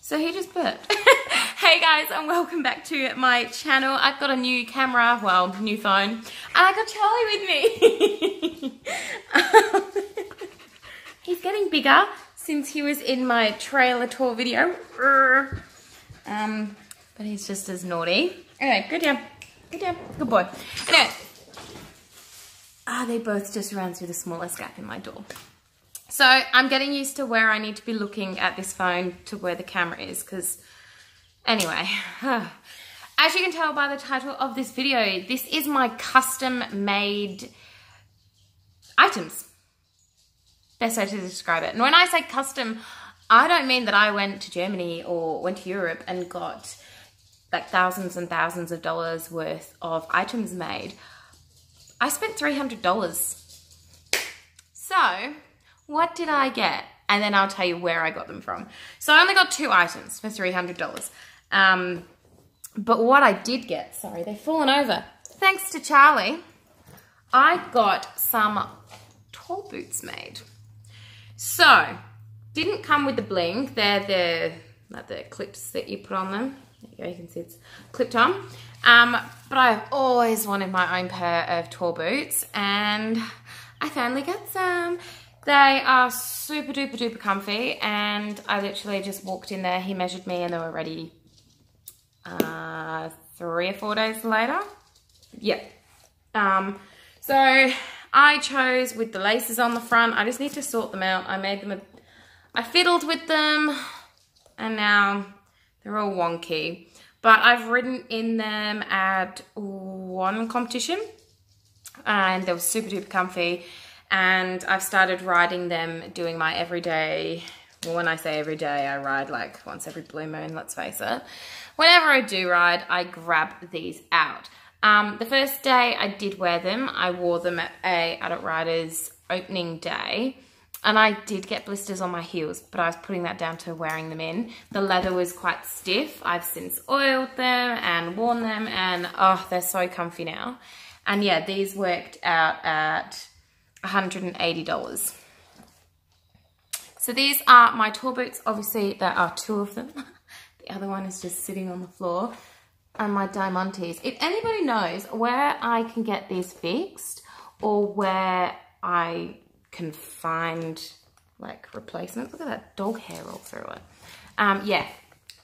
So he just burped. Hey guys, and welcome back to my channel. I've got a new camera, well, new phone, and I got Charlie with me. He's getting bigger since he was in my trailer tour video. But he's just as naughty. Anyway, good job. Good job. Good boy. Anyway. They both just ran through the smallest gap in my door. So I'm getting used to where I need to be looking at this phone to where the camera is, because anyway, as you can tell by the title of this video, this is my custom made items. Best way to describe it. And when I say custom, I don't mean that I went to Germany or went to Europe and got like thousands and thousands of dollars worth of items made. I spent $300. So what did I get? And then I'll tell you where I got them from. So I only got 2 items for $300. But what I did get, sorry, they've fallen over. Thanks to Charlie, I got some tall boots made. So, didn't come with the bling. They're the clips that you put on them. There you go, you can see it's clipped on. But I've always wanted my own pair of tall boots, and I finally got some. They are super duper duper comfy, and I literally just walked in there, he measured me, and they were ready 3 or 4 days later. Yeah. So I chose with the laces on the front. I just need to sort them out. I fiddled with them, and now they're all wonky. But I've ridden in them at one competition, and they were super duper comfy. And I've started riding them, doing my everyday, well, when I say every day, I ride like once every blue moon, let's face it. Whenever I do ride, I grab these out. The first day I did wear them, I wore them at a Adult Riders opening day. And I did get blisters on my heels, but I was putting that down to wearing them in. The leather was quite stiff. I've since oiled them and worn them, and oh, they're so comfy now. And yeah, these worked out at $180. So these are my tour boots. Obviously, there are 2 of them. The other one is just sitting on the floor. And my Diamantes. If anybody knows where I can get these fixed, or where I can find like replacements. Look at that dog hair all through it. Yeah,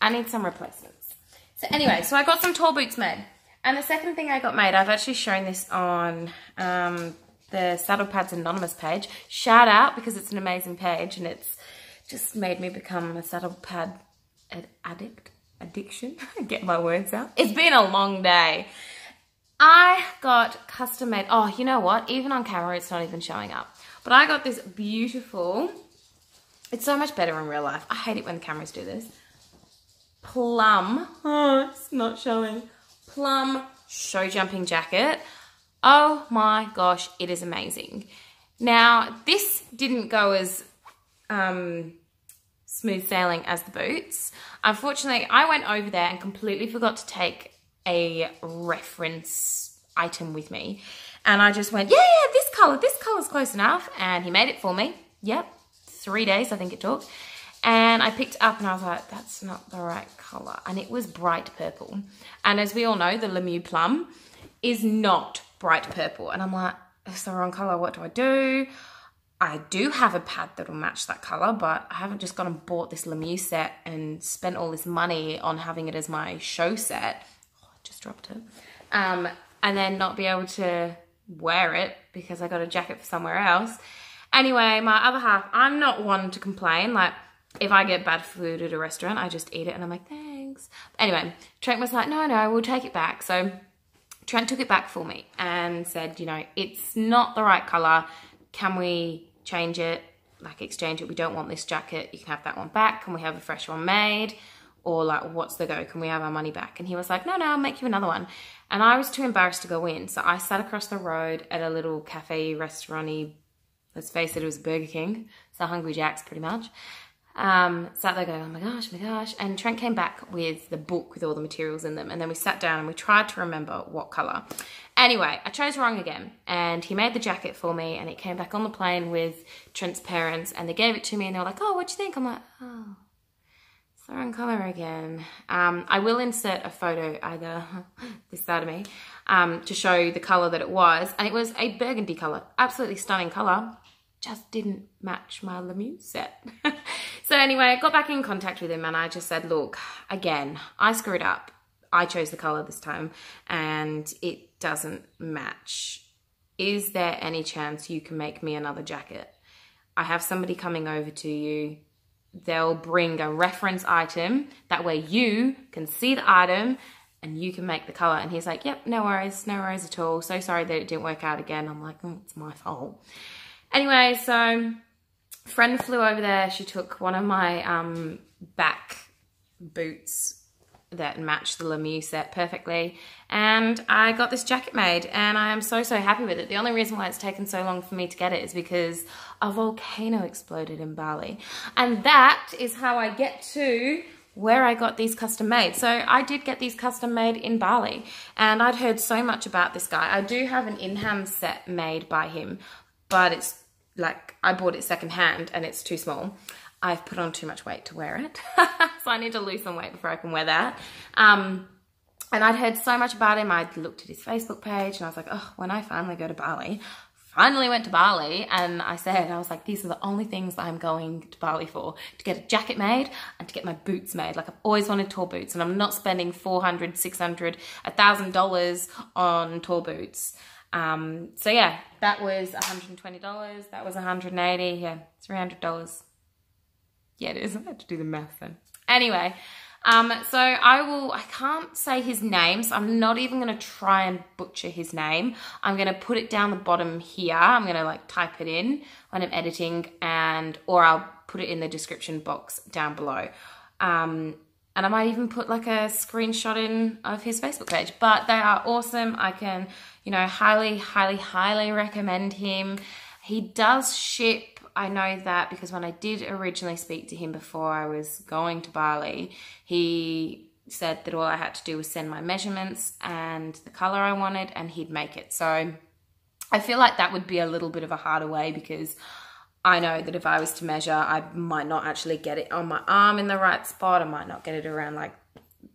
I need some replacements. So anyway, so I got some tall boots made. And the second thing I got made, I've actually shown this on the Saddle Pads Anonymous page. Shout out, because it's an amazing page, and it's just made me become a saddle pad addiction. Get my words out. It's been a long day. I got custom made. Oh, you know what? Even on camera, it's not even showing up. But I got this beautiful, it's so much better in real life. I hate it when the cameras do this. Plum, oh, it's not showing. Plum show jumping jacket. Oh my gosh, it is amazing. Now, this didn't go as smooth sailing as the boots. Unfortunately, I went over there and completely forgot to take a reference item with me. And I just went, yeah, this color's close enough. And he made it for me. Yep, 3 days I think it took. And I picked it up and I was like, that's not the right color. And it was bright purple. And as we all know, the Lemieux Plum is not bright purple. And I'm like, it's the wrong color, what do I do? I do have a pad that'll match that color, but I haven't just gone and bought this Lemieux set and spent all this money on having it as my show set. Oh, I just dropped it. And then not be able to wear it because I got a jacket for somewhere else. Anyway, my other half, I'm not one to complain. Like, if I get bad food at a restaurant, I just eat it and I'm like, thanks. Anyway, Trent was like, no, we'll take it back. So Trent took it back for me and said, you know, it's not the right color. Can we change it? Like, exchange it? We don't want this jacket. You can have that one back. Can we have a fresh one made? Or like, what's the go? Can we have our money back? And he was like, no, I'll make you another one. And I was too embarrassed to go in. So I sat across the road at a little cafe, restaurant-y, let's face it, it was Burger King. So Hungry Jack's pretty much. Sat there going, oh my gosh. And Trent came back with the book with all the materials in them. And then we sat down and we tried to remember what color. Anyway, I chose wrong again. And he made the jacket for me and it came back on the plane with Trent's parents and they gave it to me and they were like, oh, what'd you think? I'm like, oh. the wrong color again. I will insert a photo either this side of me to show the color that it was. And it was a burgundy color, absolutely stunning color. Just didn't match my Lemieux set. So anyway, I got back in contact with him and I just said, look, again, I screwed up. I chose the color this time and it doesn't match. Is there any chance you can make me another jacket? I have somebody coming over to you. They'll bring a reference item. That way you can see the item and you can make the color. And he's like, yep, no worries at all. So sorry that it didn't work out again. I'm like, oh, it's my fault. Anyway, so friend flew over there. She took one of my back boots that matched the Lemieux set perfectly. And I got this jacket made and I am so, so happy with it. The only reason why it's taken so long for me to get it is because a volcano exploded in Bali. And that is how I get to where I got these custom made. So I did get these custom made in Bali and I'd heard so much about this guy. I do have an in-hand set made by him, but it's like, I bought it secondhand and it's too small. I've put on too much weight to wear it. So I need to lose some weight before I can wear that. And I'd heard so much about him. I'd looked at his Facebook page and I was like, oh, when I finally go to Bali, finally went to Bali. And I was like, these are the only things that I'm going to Bali for, to get a jacket made and to get my boots made. Like I've always wanted tall boots and I'm not spending $400, $600, $1,000 on tall boots. So yeah, that was $120. That was $180. Yeah, $300. Yeah, it is. I had to do the math then. Anyway, so I can't say his name, so I'm not even going to try and butcher his name. I'm going to put it down the bottom here. I'm going to like type it in when I'm editing or I'll put it in the description box down below. And I might even put like a screenshot in of his Facebook page, but they are awesome. I can, you know, highly, highly, highly recommend him. He does ship. I know that because when I did originally speak to him before I was going to Bali, he said that all I had to do was send my measurements and the color I wanted and he'd make it. So I feel like that would be a little bit of a harder way because I know that if I was to measure, I might not actually get it on my arm in the right spot. I might not get it around like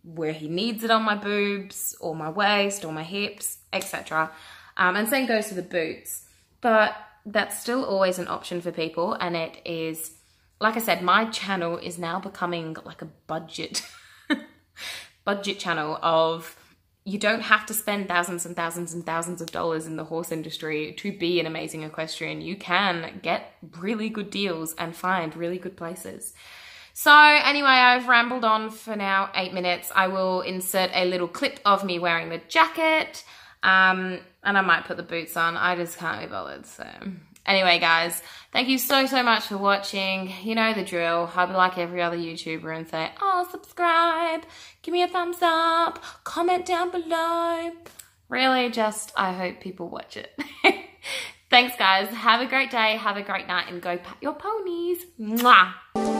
where he needs it on my boobs or my waist or my hips, etc. And same goes to the boots. But that's still always an option for people. And it is, like I said, my channel is now becoming like a budget channel of, you don't have to spend thousands and thousands and thousands of dollars in the horse industry to be an amazing equestrian. You can get really good deals and find really good places. So anyway, I've rambled on for now 8 minutes. I will insert a little clip of me wearing the jacket. And I might put the boots on. I just can't be bothered. So anyway, guys, thank you so, so much for watching. You know the drill. I'll be like every other YouTuber and say, oh, subscribe, give me a thumbs up, comment down below. Really just, I hope people watch it. Thanks, guys. Have a great day. Have a great night and go pat your ponies. Mwah.